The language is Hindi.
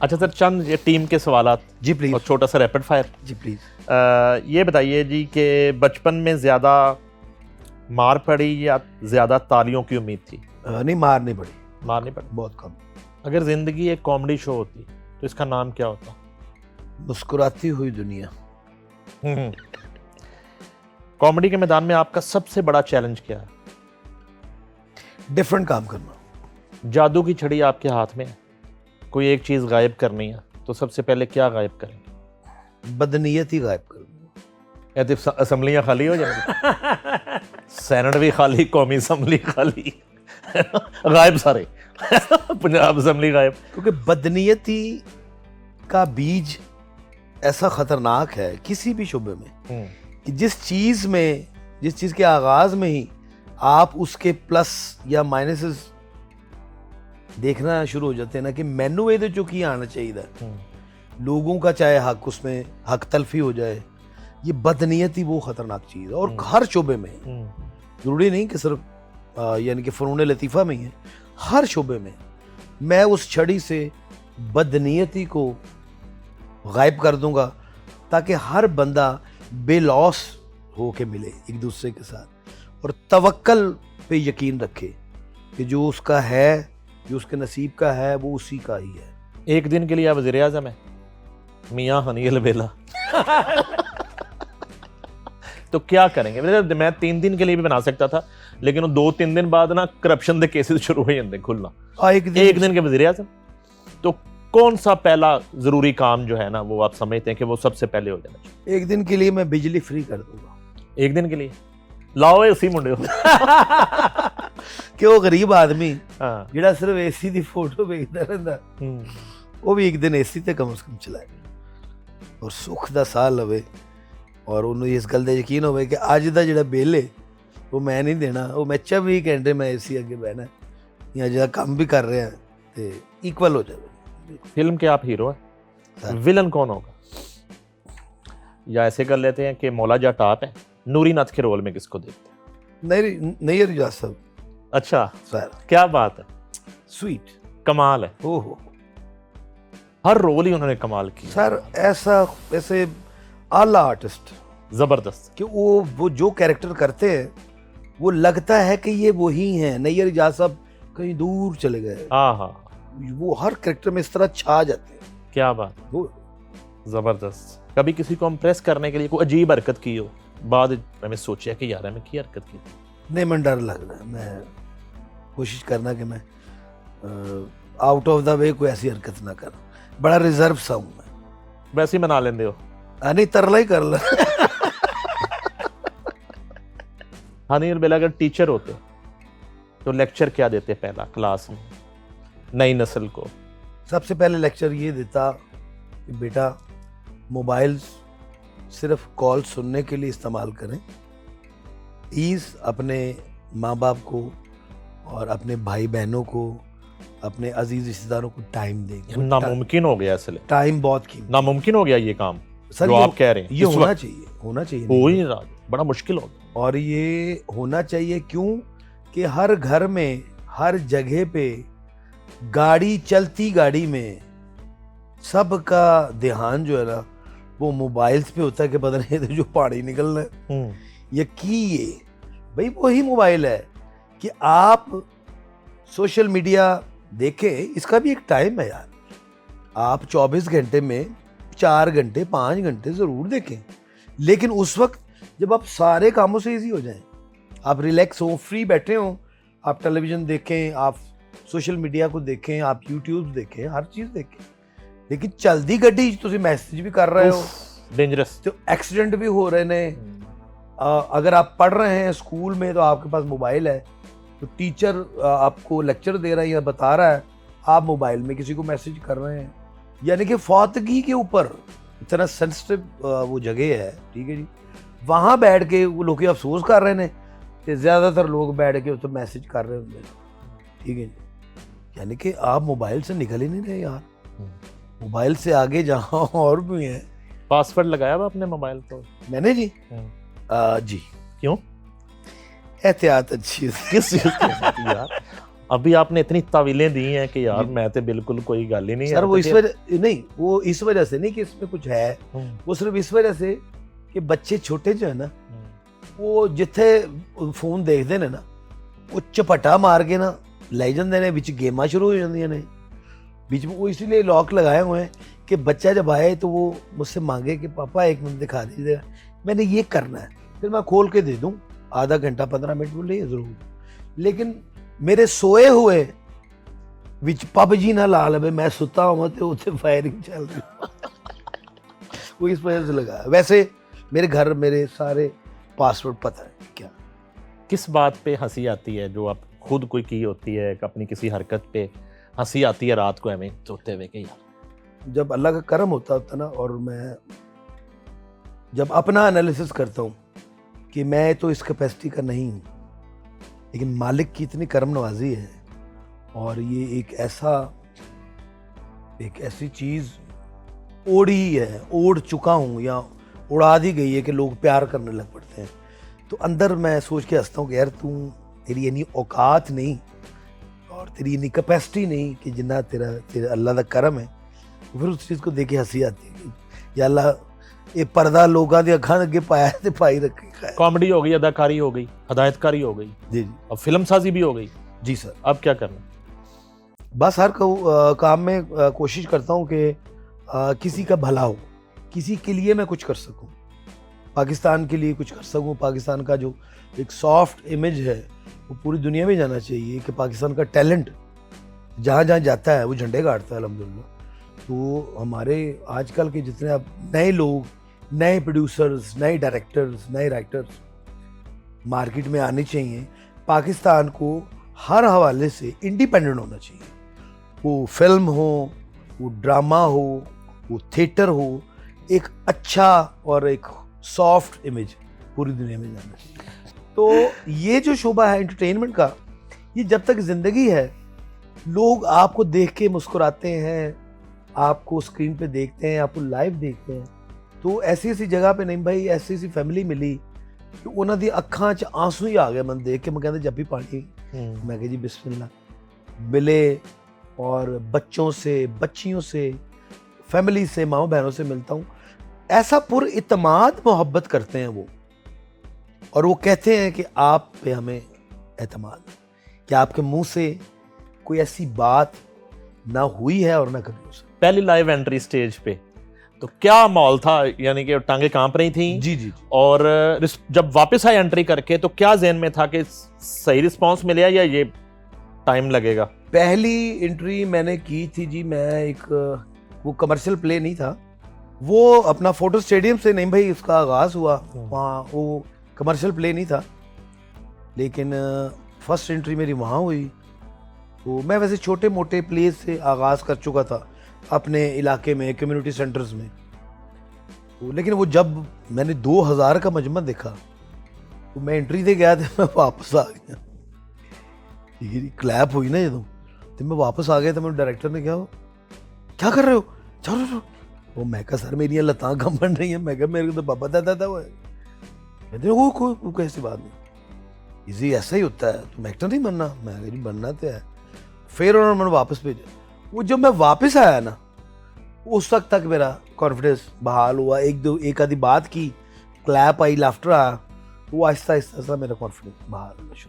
अच्छा सर, चंद ये टीम के सवालात जी प्लीज। और छोटा सा रैपिड फायर। Ji please. ये बताइए जी कि बचपन में ज़्यादा मार पड़ी या ज़्यादा तालियों की उम्मीद थी? नहीं, मार नहीं पड़ी, मार नहीं पड़ी। बहुत कम। अगर ज़िंदगी एक कॉमेडी शो होती तो इसका नाम क्या होता? मुस्कुराती हुई दुनिया। कॉमेडी के मैदान में आपका सबसे बड़ा चैलेंज क्या है? डिफरेंट काम करना। जादू की छड़ी आपके हाथ में है, कोई एक चीज़ गायब करनी है तो सबसे पहले क्या गायब करेंगे? बदनीयती गायब करूंगा। या तो असम्बलियाँ खाली हो जाएंगी, सेनेट भी खाली, कौमी असम्बली खाली, गायब सारे, पंजाब असम्बली गायब। क्योंकि बदनीयती का बीज ऐसा खतरनाक है किसी भी शुबे में कि जिस चीज़ के आगाज में ही आप उसके प्लस या माइनसेस देखना शुरू हो जाते हैं ना कि मैनू ये जो की आना चाहिए, लोगों का चाहे हक, उसमें हक तलफी हो जाए, ये बदनीयती वो खतरनाक चीज़ है। और हर शोबे में, ज़रूरी नहीं कि सिर्फ यानी कि फ़नून लतीफ़ा में ही है, हर शोबे में मैं उस छड़ी से बदनीयती को गायब कर दूंगा ताकि हर बंदा बेलौस हो के मिले एक दूसरे के साथ और तवक्कल पे यकीन रखे कि जो उसका है, जो उसके नसीब का है, वो उसी का ही है। एक दिन के लिए आप वज़ीर आज़म है, मियाँ हनी अलबेला, तो क्या करेंगे? मैं 3 दिन के लिए भी बना सकता था, लेकिन 2-3 दिन बाद ना करप्शन के केसेस शुरू हो जाते खुलना। एक दिन के वज़ीर आज़म, तो कौन सा पहला जरूरी काम जो है ना वो आप समझते हैं कि वो सबसे पहले हो जाना चाहिए? एक दिन के लिए मैं बिजली फ्री कर दूंगा। एक दिन के लिए लाओ उसी मुंडे हो कि वो गरीब आदमी जिहड़ा सिर्फ एसी दी फोटो देखदा रहिंदा, वो भी एक दिन एसी ते कम से कम चलाए और सुख दा साह लवे और उन्होंने इस गल दा यकीन होवे कि अज दा जिहड़ा बिल है वो मैं नहीं देना, वो मैं 24 घंटे मैं एसी अगे बहना या जिहड़ा काम भी कर रहे हैं ते इक्वल हो जाए। फिल्म के आप हीरो हैं, विलन कौन होगा? या ऐसे कर लेते हैं कि मौला जा टाप है, नूरी नाथ के रोल में किसको देखते हैं? नहीं रियाज साहब। अच्छा सर, क्या बात है, स्वीट, कमाल है। ओहो, हर रोल ही उन्होंने कमाल किया सर। ऐसे आला आर्टिस्ट, जबरदस्त, कि वो जो कैरेक्टर करते हैं वो लगता है कि ये वही हैं। नैयर इजाज साहब कहीं दूर चले गए। हाँ, वो हर कैरेक्टर में इस तरह छा जाते हैं। क्या बात, वो जबरदस्त। कभी किसी को इम्प्रेस करने के लिए कोई अजीब हरकत की हो, बाद मैंने सोचा कि यार मैं की हरकत की? नहीं, मैं डर लगना है, मैं कोशिश करना कि मैं आउट ऑफ द वे कोई ऐसी हरकत ना कर। बड़ा रिजर्व सा हूँ मैं। वैसे ही मना लेंदे हो? नहीं, तरला ही कर ला। हनी अलबेला अगर टीचर होते तो लेक्चर क्या देते पहला क्लास में नई नस्ल को? सबसे पहले लेक्चर ये देता कि बेटा मोबाइल सिर्फ कॉल सुनने के लिए इस्तेमाल करें। प्लीज़ अपने माँ बाप को और अपने भाई बहनों को, अपने अजीज रिश्तेदारों को टाइम दें। नामुमकिन हो गया, इसलिए टाइम बहुत कीमती, नामुमकिन हो गया ये काम सर, जो आप कह रहे हैं। ये होना चाहिए हो ही नहीं रहा, बड़ा मुश्किल हो गया। और ये होना चाहिए क्यों कि हर घर में, हर जगह पे गाड़ी, चलती गाड़ी में सबका ध्यान जो है ना वो मोबाइल्स पे होता है कि पता नहीं जो पानी निकलना है। ये भाई वही मोबाइल है कि आप सोशल मीडिया देखें, इसका भी एक टाइम है यार। आप 24 घंटे में 4 घंटे 5 घंटे ज़रूर देखें, लेकिन उस वक्त जब आप सारे कामों से इजी हो जाएं, आप रिलैक्स हो, फ्री बैठे हो, आप टेलीविज़न देखें, आप सोशल मीडिया को देखें, आप यूट्यूब देखें, हर चीज़ देखें। लेकिन चलती गड्डी तुम मैसेज भी कर रहे हो, डेंजरस, तो एक्सीडेंट भी हो रहे ने। अगर आप पढ़ रहे हैं स्कूल में तो आपके पास मोबाइल है, तो टीचर आपको लेक्चर दे रहा है या बता रहा है, आप मोबाइल में किसी को मैसेज कर रहे हैं। यानी कि फौतगी के ऊपर इतना सेंसिटिव वो जगह है, ठीक है जी। वहाँ बैठ के वो लोग अफसोस कर रहे हैं कि ज़्यादातर लोग बैठ के तो मैसेज कर रहे होंगे, ठीक है जी। यानी कि आप मोबाइल से निकल ही नहीं रहे यार, मोबाइल से आगे जहाँ और भी है। पासवर्ड लगाया हुआ अपने मोबाइल को? मैंने जी जी। क्यों? एहतियात अच्छी किस चीज़ की यार? अभी आपने इतनी तावीलें दी हैं कि यार मैं तो बिल्कुल कोई गल ही नहीं सर वो इस वजह नहीं, वो इस वजह से नहीं कि इसमें कुछ है, वो सिर्फ इस वजह से कि बच्चे छोटे जो है ना वो जिथे फोन देखते ने ना वो चपटा मार के ना ले जाते हैं, बिच गेमां शुरू हो जाती ने बीच में। वो इसीलिए लॉक लगाए हुए हैं कि बच्चा जब आए तो वो मुझसे मांगे कि पापा 1 मिनट दिखा दीजिएगा, मैंने ये करना है, फिर मैं खोल के दे दूं आधा घंटा 15 मिनट बोले जरूर। लेकिन मेरे सोए हुए विच पबजी ना ला लवे, मैं सुता हुआ तो उसे फायरिंग चल रही वो इस वजह से लगा। वैसे मेरे घर मेरे सारे पासवर्ड पता है। क्या किस बात पे हंसी आती है जो आप खुद कोई की होती है, अपनी किसी हरकत पे हंसी आती है रात को हमें सोते हुए कि यार? जब अल्लाह का करम होता ना, और मैं जब अपना एनालिसिस करता हूँ कि मैं तो इस कैपेसिटी का नहीं हूँ, लेकिन मालिक की इतनी करम नवाजी है और ये एक ऐसी चीज़ ओढ़ी है, ओढ़ चुका हूँ या उड़ा दी गई है कि लोग प्यार करने लग पड़ते हैं, तो अंदर मैं सोच के हंसता हूँ कि यार तेरी इतनी औकात नहीं और तेरी इतनी कैपेसिटी नहीं कि जितना तेरा अल्लाह का करम है। तो फिर उस चीज़ को देख के हंसी आती है कि या अल्लाह ये पर्दा लोगों की अखां अगे पाया ते पाई रखे। कॉमेडी हो गई, अदाकारी हो गई, हदायतकारी हो गई, जी जी, अब फिल्म साजी भी हो गई। जी सर। अब क्या करना? बस हर काम में कोशिश करता हूँ कि किसी का भला हो, किसी के लिए मैं कुछ कर सकूँ, पाकिस्तान के लिए कुछ कर सकूँ। पाकिस्तान का जो एक सॉफ्ट इमेज है वो पूरी दुनिया में जाना चाहिए कि पाकिस्तान का टैलेंट जहाँ जहाँ जाता है वो झंडे गाड़ता है अल्हम्दुलिल्लाह। तो हमारे आजकल के जितने अब नए लोग, नए प्रोड्यूसर्स, नए डायरेक्टर्स, नए राइटर्स मार्केट में आने चाहिए। पाकिस्तान को हर हवाले से इंडिपेंडेंट होना चाहिए, वो फिल्म हो, वो ड्रामा हो, वो थिएटर हो, एक अच्छा और एक सॉफ्ट इमेज पूरी दुनिया में जाना चाहिए। तो ये जो शोबा है एंटरटेनमेंट का, ये जब तक जिंदगी है, लोग आपको देख के मुस्कुराते हैं, आपको स्क्रीन पे देखते हैं, आपको लाइव देखते हैं, तो ऐसी ऐसी जगह पे नहीं भाई, ऐसी ऐसी फैमिली मिली कि उन्होंने दी अखां च आंसू ही आ गए मन देख के। मैं कहते जब भी पानी मैं कह जी बिस्मिल्लाह मिले, और बच्चों से, बच्चियों से, फैमिली से, माओ बहनों से मिलता हूँ, ऐसा पुर इत्माद मोहब्बत करते हैं वो, और वो कहते हैं कि आप पे हमें एतमाद, कि आपके मुंह से कोई ऐसी बात ना हुई है और ना कभी हो सकती। पहली लाइव एंट्री स्टेज पे तो क्या माहौल था, यानी कि टांगे कांप रही थी? जी जी। और जब वापस आए एंट्री करके तो क्या ज़हन में था कि सही रिस्पांस मिलेगा या ये टाइम लगेगा? पहली एंट्री मैंने की थी जी, मैं वो कमर्शियल प्ले नहीं था, वो अपना फोटो स्टेडियम से नहीं भाई उसका आगाज़ हुआ, वहाँ वो कमर्शियल प्ले नहीं था, लेकिन फर्स्ट एंट्री मेरी वहाँ हुई। तो मैं वैसे छोटे मोटे प्ले से आगाज़ कर चुका था अपने इलाके में, कम्युनिटी सेंटर्स में, तो लेकिन वो जब मैंने 2000 का मजमा देखा तो मैं एंट्री दे गया था, मैं वापस आ गया। क्लैप हुई ना तो मैं वापस आ गया, तो मेरे डायरेक्टर ने क्या कर रहे हो, चलो वो मैं कहा सर मेरी लतां कम बन रही है, मैं कहा मेरे को तो पापा दादा था। वो कहते वो कैसी बात नहीं, इजी ऐसा ही होता है, तुम एक्टर नहीं बनना। मैं कहा जी बनना तो है। फिर उन्होंने मैंने वापस भेजा। वो जब मैं वापस आया ना, उस वक्त तक मेरा कॉन्फिडेंस बहाल हुआ, एक आधी बात की, क्लैप आई, लाफ्टर आया, वो आहिस्ता आहिस्ता मेरा कॉन्फिडेंस बहाल होना शुरू।